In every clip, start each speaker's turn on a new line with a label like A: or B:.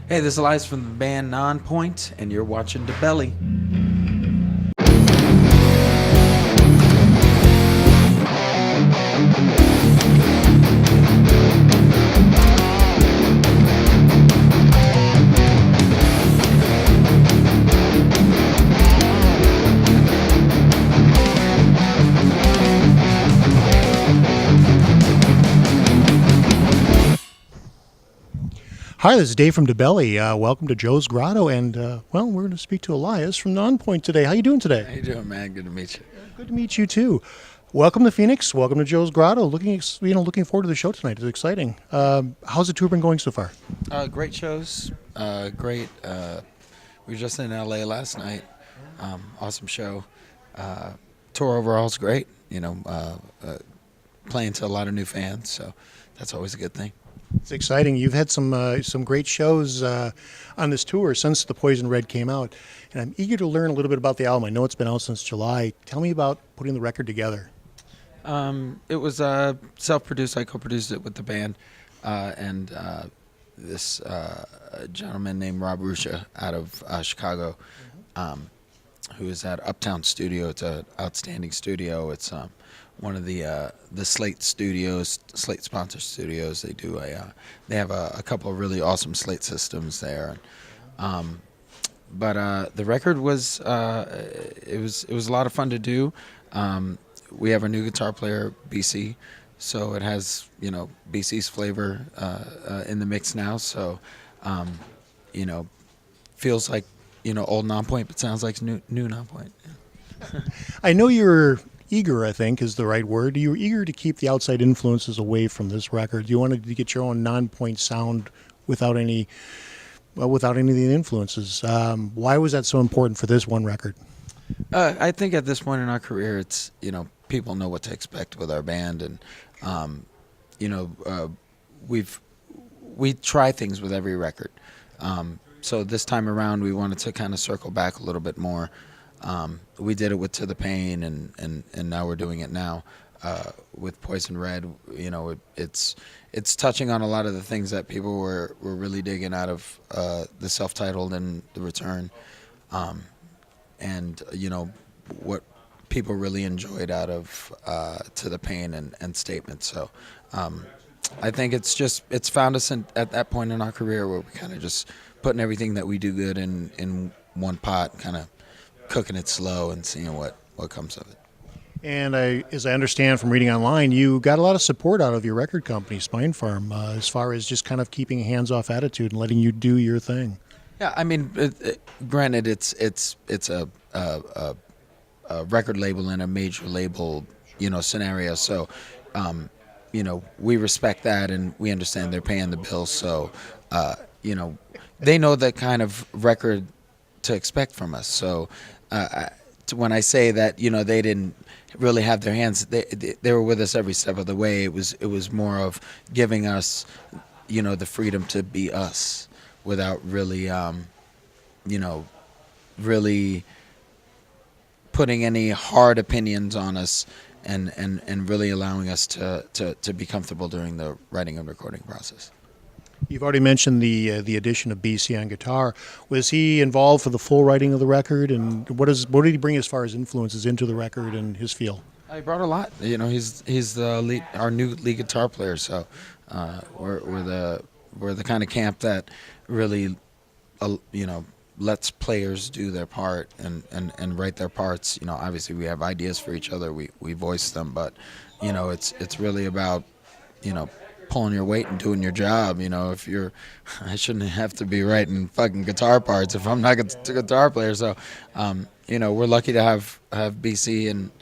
A: Hey, this is Elias from the band Nonpoint, and you're watching DaBelly.
B: Hi, this is Dave from DaBelly. Welcome to Joe's Grotto, and well, we're going to speak to Elias from Nonpoint today. How you doing today?
A: How you doing, man? Good to meet you.
B: Good to meet you too. Welcome to Phoenix. Welcome to Joe's Grotto. Looking forward to the show tonight. It's exciting. How's the tour been going so far?
A: Great shows. Great. We were just in LA last night. Awesome show. Tour overall is great. Playing to a lot of new fans, so that's always a good thing.
B: It's exciting. You've had some great shows on this tour since The Poison Red came out, and I'm eager to learn a little bit about the album. I know it's been out since July. Tell me about putting the record together.
A: It was self-produced. I co-produced it with the band, and this gentleman named Rob Ruscha out of Chicago, who is at Uptown Studio. It's an outstanding studio. It's one of the Slate studios, Slate sponsor studios. They do they have a couple of really awesome Slate systems there. But the record was it was a lot of fun to do. We have a new guitar player, BC, so it has BC's flavor in the mix now. So feels like old Nonpoint, but sounds like new Nonpoint.
B: I know you're eager, I think is the right word. You were eager to keep the outside influences away from this record. You wanted to get your own non-point sound without any of the influences. Why was that so important for this one record?
A: I think at this point in our career, it's people know what to expect with our band, and we try things with every record. So this time around, we wanted to kind of circle back a little bit more. We did it with To the Pain, and now we're doing it now with Poison Red. It's touching on a lot of the things that people were really digging out of the self-titled and the Return, and what people really enjoyed out of To the Pain and Statement. So I think it's found us at that point in our career where we're kind of just putting everything that we do good in one pot, kind of cooking it slow and seeing what comes of it.
B: And as I understand from reading online, you got a lot of support out of your record company, Spine Farm, as far as just kind of keeping a hands-off attitude and letting you do your thing.
A: Yeah, I mean, granted, it's a record label and a major label, scenario. So, we respect that, and we understand they're paying the bills. So, they know the kind of record to expect from us. So when I say that they didn't really have their hands, they were with us every step of the way. It was more of giving us the freedom to be us without really really putting any hard opinions on us, and really allowing us to be comfortable during the writing and recording process.
B: You've already mentioned the addition of BC on guitar. Was he involved for the full writing of the record, and what did he bring as far as influences into the record and his feel?
A: He brought a lot. He's the lead, our new lead guitar player. So we're the kind of camp that really lets players do their part and write their parts. Obviously we have ideas for each other. We voice them, but it's really about pulling your weight and doing your job. I shouldn't have to be writing fucking guitar parts if I'm not a guitar player. So, we're lucky to have BC, and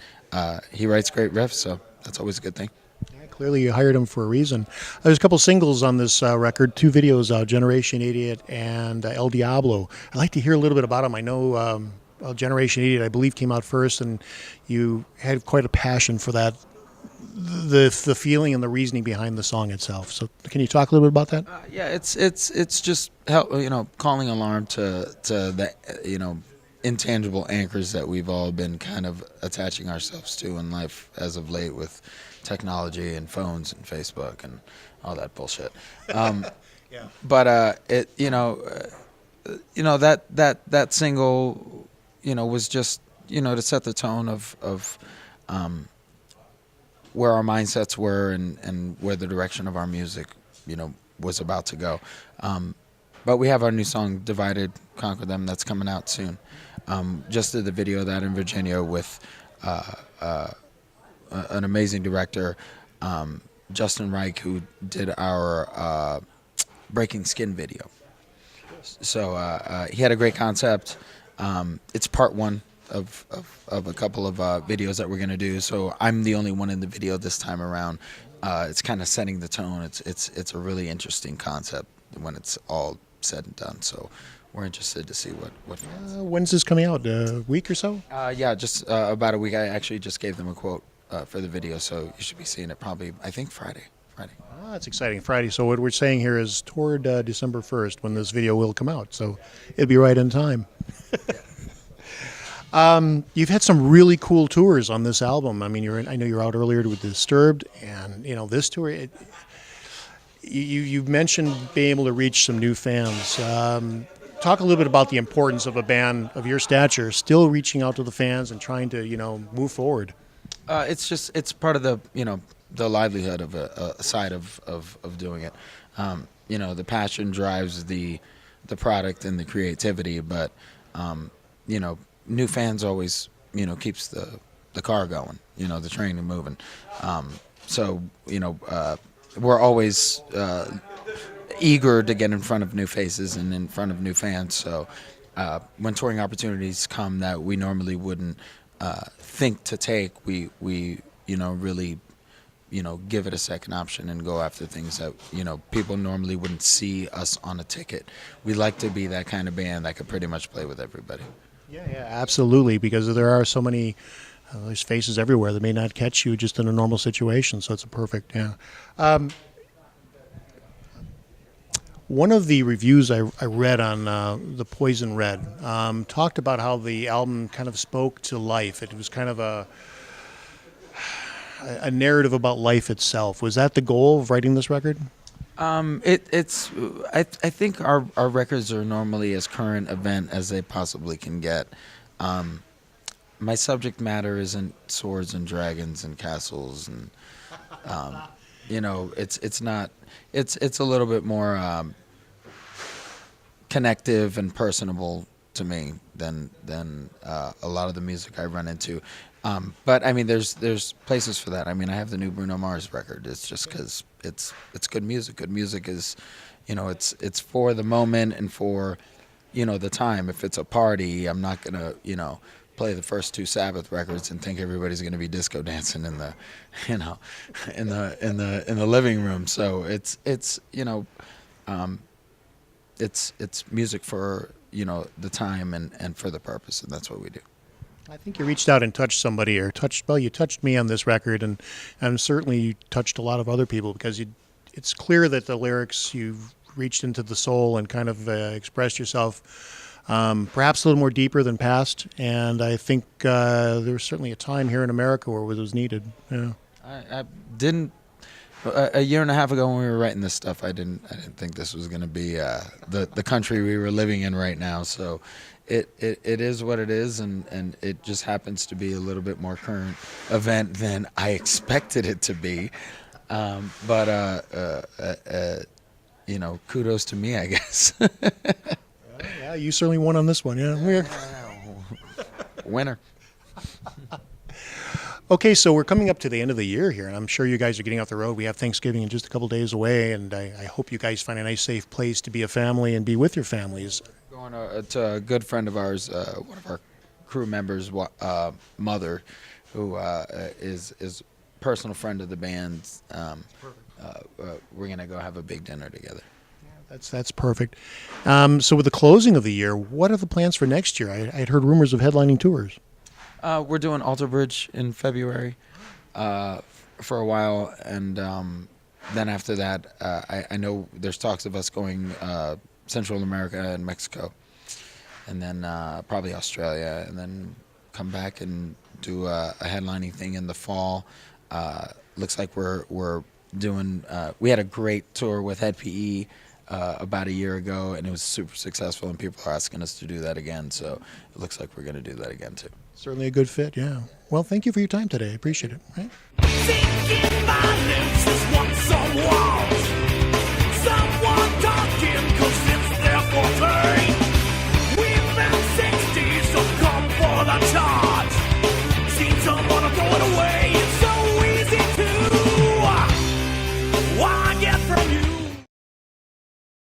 A: he writes great riffs. So that's always a good thing.
B: Yeah, clearly you hired him for a reason. There's a couple singles on this record, 2 videos out, Generation Idiot and El Diablo. I'd like to hear a little bit about them. I know Generation Idiot, I believe, came out first, and you had quite a passion for that. The feeling and the reasoning behind the song itself. So can you talk a little bit about that?
A: Yeah, it's just help, calling alarm to the intangible anchors that we've all been kind of attaching ourselves to in life as of late with technology and phones and Facebook and all that bullshit. But it that single was just to set the tone of where our mindsets were and where the direction of our music was about to go. But we have our new song "Divided Conquer Them" that's coming out soon. Just did the video of that in Virginia with an amazing director, Justin Reich, who did our Breaking Skin video. So he had a great concept. It's part one of a couple of videos that we're going to do. So I'm the only one in the video this time around. It's kind of setting the tone. It's a really interesting concept when it's all said and done. So we're interested to see what fans.
B: When's this coming out? A week or so?
A: Yeah, just about a week. I actually just gave them a quote for the video, so you should be seeing it probably, I think, Friday.
B: Oh, that's exciting. Friday. So what we're saying here is toward December 1st when this video will come out. So it'll be right in time. You've had some really cool tours on this album. I mean, I know you're out earlier with Disturbed, and this tour. You've mentioned being able to reach some new fans. Talk a little bit about the importance of a band of your stature still reaching out to the fans and trying to move forward.
A: It's part of the livelihood of a side of doing it. The passion drives the product and the creativity, but new fans always keeps the car going, the train moving. So we're always eager to get in front of new faces and in front of new fans. So when touring opportunities come that we normally wouldn't think to take, we really give it a second option and go after things that people normally wouldn't see us on a ticket. We like to be that kind of band that could pretty much play with everybody.
B: Yeah, absolutely, because there are so many there's faces everywhere that may not catch you just in a normal situation, so it's a perfect, one of the reviews I read on the Poison Red talked about how the album kind of spoke to life. It was kind of a narrative about life itself. Was that the goal of writing this record?
A: I think our records are normally as current event as they possibly can get. My subject matter isn't swords and dragons and castles, and it's not. It's a little bit more connective and personable to me than a lot of the music I run into. But I mean, there's places for that. I mean, I have the new Bruno Mars record. It's just because it's good music. Good music is, it's for the moment and for, the time. If it's a party, I'm not gonna, play the first two Sabbath records and think everybody's gonna be disco dancing in the, in the living room. So it's music for the time and for the purpose, and that's what we do.
B: I think you reached out and touched somebody, or you touched me on this record, and certainly you touched a lot of other people, because it's clear that the lyrics, you've reached into the soul and kind of expressed yourself perhaps a little more deeper than past, and I think there was certainly a time here in America where it was needed. Yeah.
A: I didn't. A year and a half ago when we were writing this stuff, I didn't think this was going to be the country we were living in right now. So it is what it is, and it just happens to be a little bit more current event than I expected it to be. But kudos to me, I guess.
B: Yeah, you certainly won on this one. Yeah,
A: Winner.
B: Okay, so we're coming up to the end of the year here, and I'm sure you guys are getting off the road. We have Thanksgiving in just a couple days away, and I hope you guys find a nice, safe place to be a family and be with your families.
A: Going to a good friend of ours, one of our crew members' mother, who is a personal friend of the band. We're going to go have a big dinner together.
B: That's perfect. So with the closing of the year, what are the plans for next year? I had heard rumors of headlining tours.
A: We're doing Alter Bridge in February for a while, and then after that, I know there's talks of us going Central America and Mexico, and then probably Australia, and then come back and do a headlining thing in the fall. Looks like we're doing. We had a great tour with Head PE about a year ago, and it was super successful, and people are asking us to do that again. So it looks like we're going to do that again too.
B: Certainly a good fit, yeah. Well, thank you for your time today. I appreciate it. Right?
C: Thinking my lips